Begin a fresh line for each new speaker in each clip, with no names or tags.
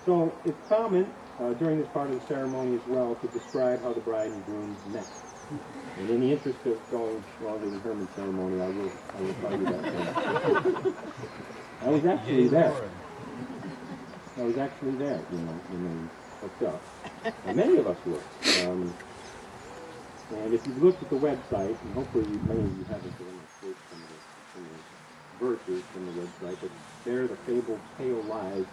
So it's common during this part of the ceremony as well to describe how the bride and groom met. And in the interest of going longer than Herman's ceremony, I will tell you that. I was actually there. When they hooked up. And many of us were. And if you've looked at the website, and hopefully many of you haven't quoted some of the verses from the website, but there the fable Tale Lies,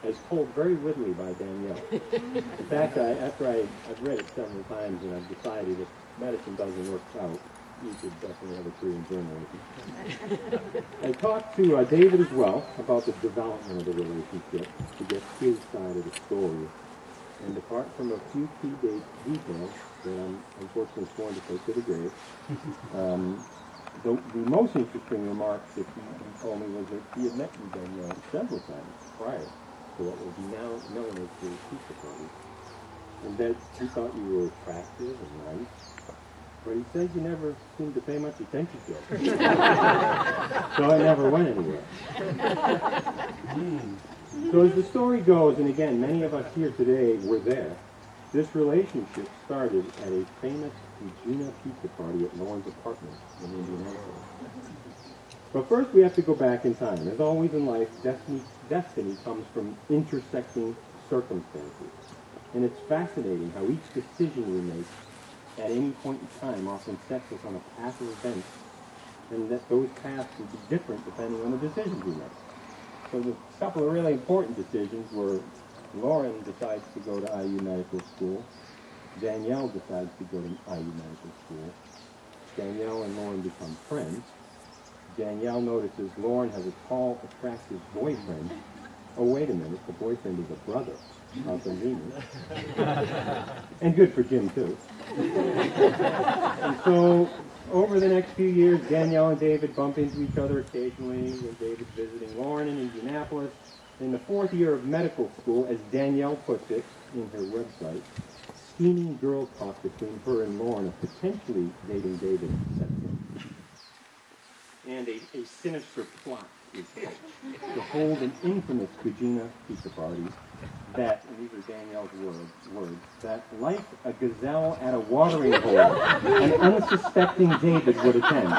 as told very wittily by Danielle. In fact, after I've read it several times and I've decided if medicine doesn't work out, you should definitely have a career in journalism. I talked to David as well about the development of the relationship to get his side of the story. And apart from a few key details that I'm unfortunately sworn to take to the grave, the most interesting remarks that he told me was that he had met you Danielle several times prior to what will be now known as the pizza party, and that he thought you were attractive and nice, but he said you never seemed to pay much attention to it. So it never went anywhere. So as the story goes, and again, many of us here today were there, this relationship started at a famous Regina pizza party at Lauren's apartment in Indianapolis. But first we have to go back in time. As always in life, destiny comes from intersecting circumstances. And it's fascinating how each decision we make at any point in time often sets us on a path of events, and that those paths will be different depending on the decisions we make. So the couple of really important decisions were Lauren decides to go to IU Medical School. Danielle decides to go to IU Medical School. Danielle and Lauren become friends. Danielle notices Lauren has a tall, attractive boyfriend. Oh, wait a minute, the boyfriend is a brother. How convenient. And good for Jim, too. And so, over the next few years, Danielle and David bump into each other occasionally when David's visiting Lauren in Indianapolis. In the 4th year of medical school, as Danielle puts it in her website, scheming girl talk between her and Lauren of potentially dating David sets in. And a sinister plot is hatched to hold an infamous Regina pizza party that, and these are Danielle's words, that like a gazelle at a watering hole, an unsuspecting David would attend.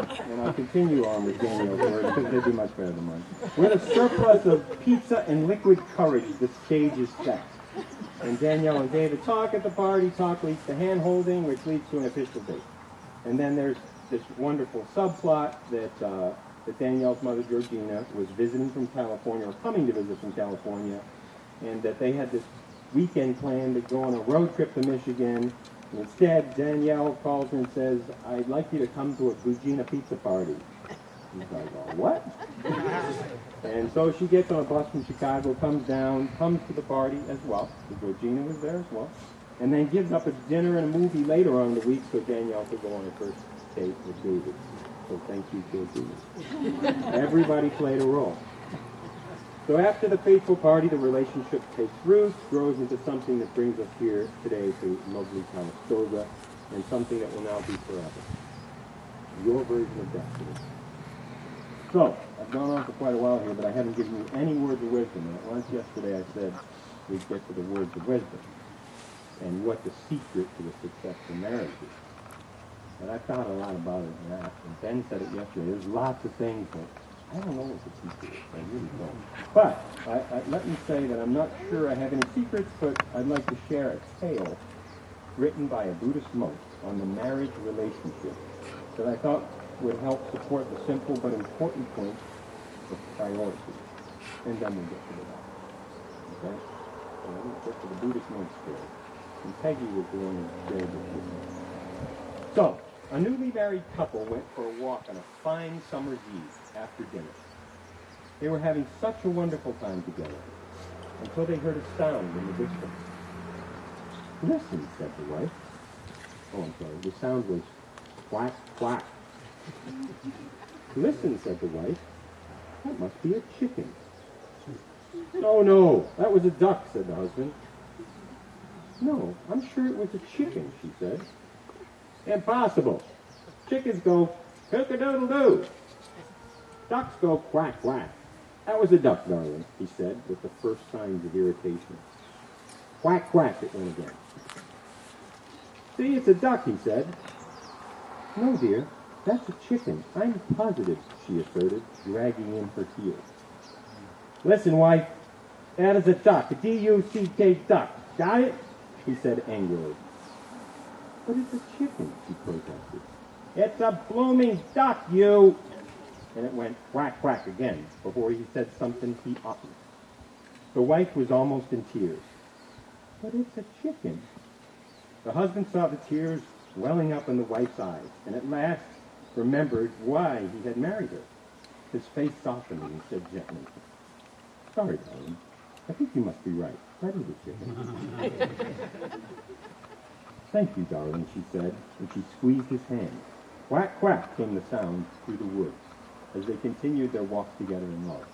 And I'll continue on with Danielle's words because they'd be much better than mine. With a surplus of pizza and liquid courage, the stage is set. And Danielle and David talk at the party, talk leads to hand-holding, which leads to an official date. And then there's this wonderful subplot that Danielle's mother, Georgina, was visiting from California, or coming to visit from California, and that they had this weekend planned to go on a road trip to Michigan. And instead, Danielle calls her and says, I'd like you to come to a Regina pizza party. He's like, oh, what? And so she gets on a bus from Chicago, comes down, comes to the party as well, because Georgina was there as well, and then gives up a dinner and a movie later on in the week so Danielle could go on her first date with David. So thank you, Georgina. Everybody played a role. So after the fateful party, the relationship takes root, grows into something that brings us here today to lovely Calistoga, and something that will now be forever. Your version of destiny. So, I've gone on for quite a while here, but I haven't given you any words of wisdom. And at once yesterday I said we'd get to the words of wisdom and what the secret to a successful marriage is. And I thought a lot about it, and Ben said it yesterday. There's lots of things, but I don't know what the secret is. I really don't. But let me say that I'm not sure I have any secrets, but I'd like to share a tale written by a Buddhist monk on the marriage relationship that I thought would help support the simple but important point of priority. And then we'll get to the doctor. Okay? So we'll get to the Buddhist monk's story. And Peggy was going to share this with me. So, a newly married couple went for a walk on a fine summer's eve after dinner. They were having such a wonderful time together until they heard a sound in the distance. Listen, said the wife. Oh, I'm sorry. The sound was quack, quack. Listen, said the wife. That must be a chicken. Oh, no, that was a duck, said the husband. No, I'm sure it was a chicken, she said. Impossible. Chickens go cock-a-doodle-doo. Ducks go quack, quack. That was a duck, darling, he said, with the first signs of irritation. Quack, quack, it went again. See, it's a duck, he said. No, dear, that's a chicken. I'm positive, she asserted, dragging in her heels. Listen, wife, that is a duck, a D-U-C-K duck. Got it? He said angrily. But it's a chicken, she protested. It's a blooming duck, you! And it went quack, quack again before he said something he oughtn't. The wife was almost in tears. But it's a chicken. The husband saw the tears welling up in the wife's eyes, and at last remembered why he had married her. His face softened and he said gently, Sorry, darling. I think you must be right. That is a chicken. Thank you, darling, she said, and she squeezed his hand. Quack, quack came the sound through the woods as they continued their walk together in love.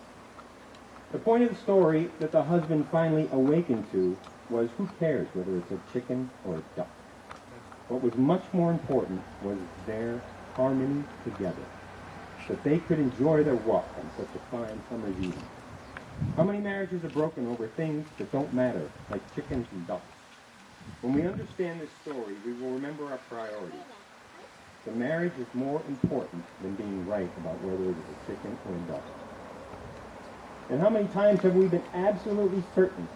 The point of the story that the husband finally awakened to was who cares whether it's a chicken or a duck. What was much more important was their harmony together, that they could enjoy their walk on such a fine summer's evening. How many marriages are broken over things that don't matter, like chickens and ducks? When we understand this story, we will remember our priorities. The marriage is more important than being right about whether it is a chicken or a duck. And how many times have we been absolutely certain,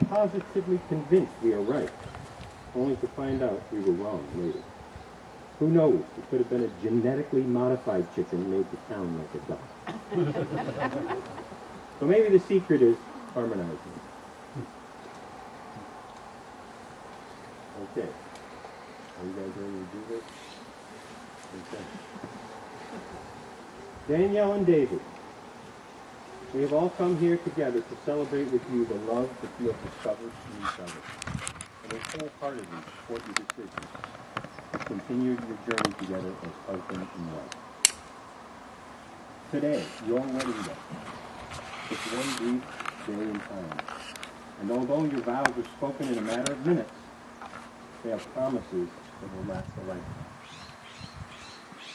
positively convinced we are right, only to find out we were wrong later? Who knows? It could have been a genetically modified chicken made to sound like a duck. So maybe the secret is harmonizing. Okay. Are you guys ready to do this? Okay. Danielle and David, we have all come here together to celebrate with you the love that you have discovered in each other, and we wholeheartedly support your decision to continue your journey together as husband and wife. Today, your wedding day, it's one brief day in time, and although your vows are spoken in a matter of minutes, they are promises that will last a lifetime.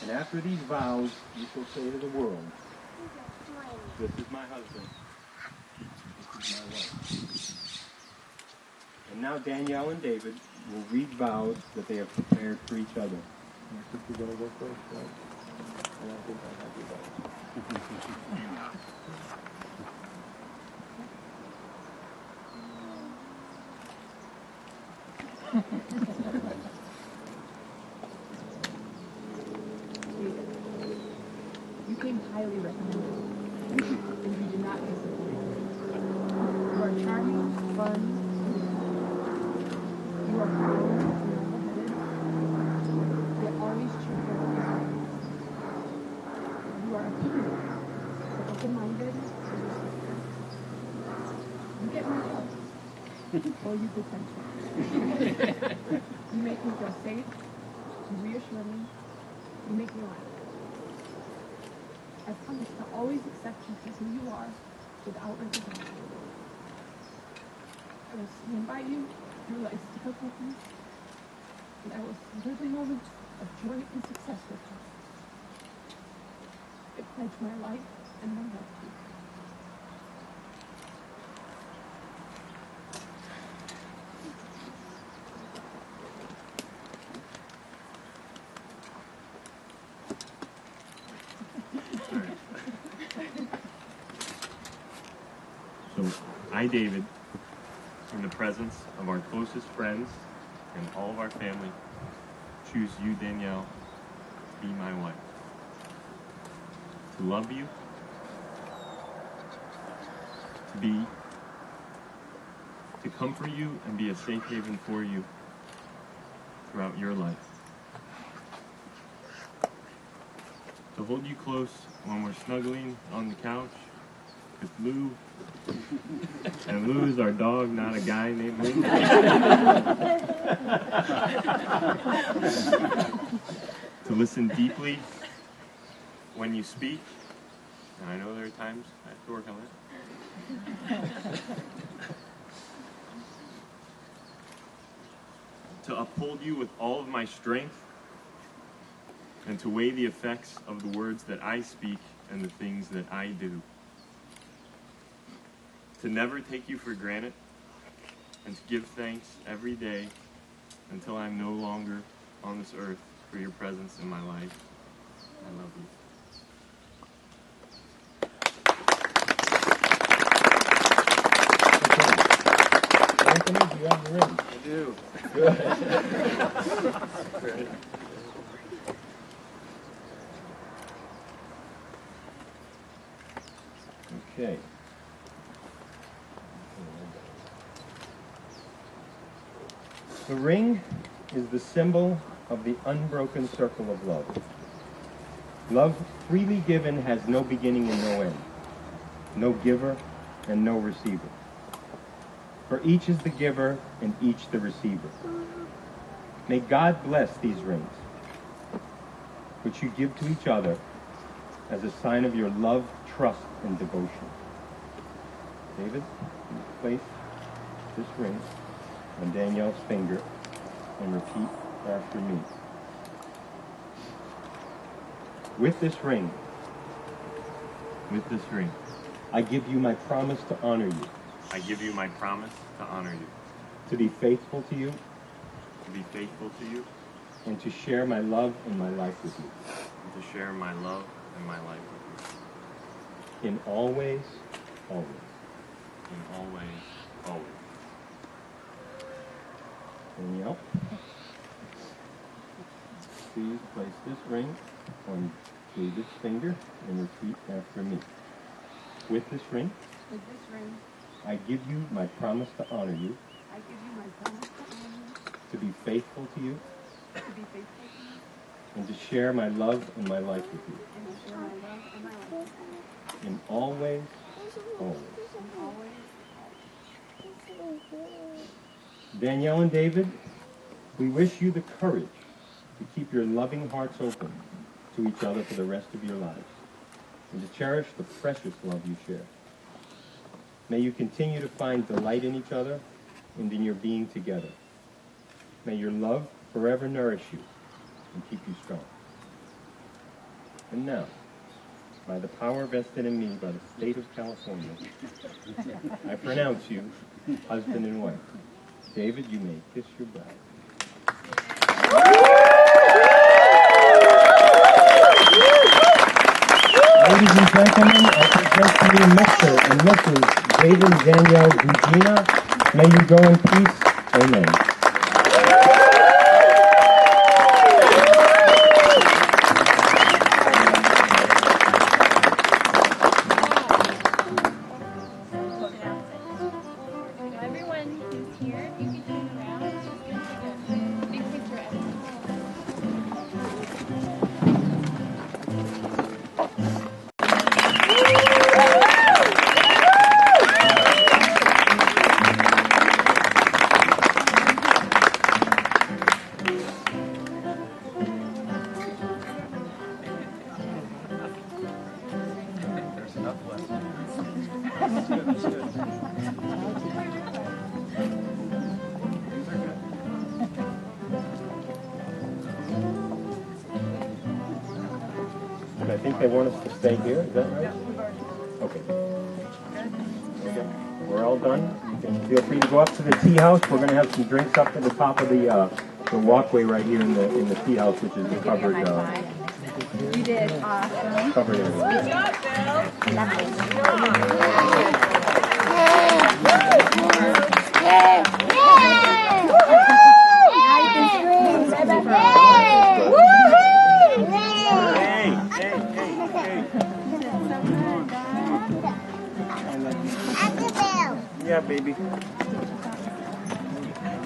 And after these vows, you shall say to the world, this is my husband, this is my wife. And now Danielle and David will read vows that they have prepared for each other. I think you're going to go first, right? And I think I have your vows.
You came highly recommended, and you did not disappoint. You are charming, fun, you are proud, level-headed, yet always cheerful and kind. You are opinionated, but open-minded and respectful. You get my help, or you potential. You make me feel safe, you reassure me, you make me laugh. I promise to always accept you as who you are, without reservation. I will stand by you through life's difficulties, and I will savor the moments of joy and success with you. I pledge my life and my love to you.
So, I, David, in the presence of our closest friends and all of our family, choose you, Danielle, to be my wife. To love you, to comfort you and be a safe haven for you throughout your life. To hold you close when we're snuggling on the couch with Lou. And Lou is our dog, not a guy named Lou. To listen deeply when you speak. And I know there are times I have to work on that. To uphold you with all of my strength, and to weigh the effects of the words that I speak and the things that I do. To never take you for granted, and to give thanks every day until I'm no longer on this earth for your presence in my life. I love you.
Anthony, do you have the ring?
I do.
Good. Okay. The ring is the symbol of the unbroken circle of love. Love freely given has no beginning and no end, no giver and no receiver. For each is the giver and each the receiver. May God bless these rings, which you give to each other as a sign of your love, trust, and devotion. David, place this ring on Danielle's finger and repeat after me. With this ring, I give you my promise to honor you,
I give you my promise to honor you,
to be faithful to you,
to be faithful to you,
and to share my love and my life with you.
and to share my love and my life with you.
In all ways, always.
In all ways, always.
Danielle, please place this ring on David's finger and repeat after me. With this ring, I give you my promise to honor you, to be faithful to you, and to share my love and my life with you. In all ways, always. Danielle and David, we wish you the courage to keep your loving hearts open to each other for the rest of your lives, and to cherish the precious love you share. May you continue to find delight in each other and in your being together. May your love forever nourish you and keep you strong. And now, by the power vested in me by the state of California, I pronounce you husband and wife. David, you may kiss your bride. Ladies and gentlemen, I present to you Mr. and Mrs. David and Danielle Regina. May you go in peace. Amen.
Everyone who's here, if you could turn around, just give us a big picture of everyone.
And I think they want us to stay here, is that right? Okay. We're all done. You can feel free to go up to the tea house. We're going to have some drinks up to the top of the walkway right here in the tea house, which is the covered
You did awesome.
covered area. Yeah, baby.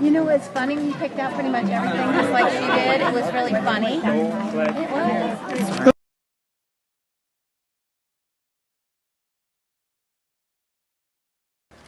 You know what's funny? We picked out pretty much everything just like she did. It was really funny.
So glad.
It was.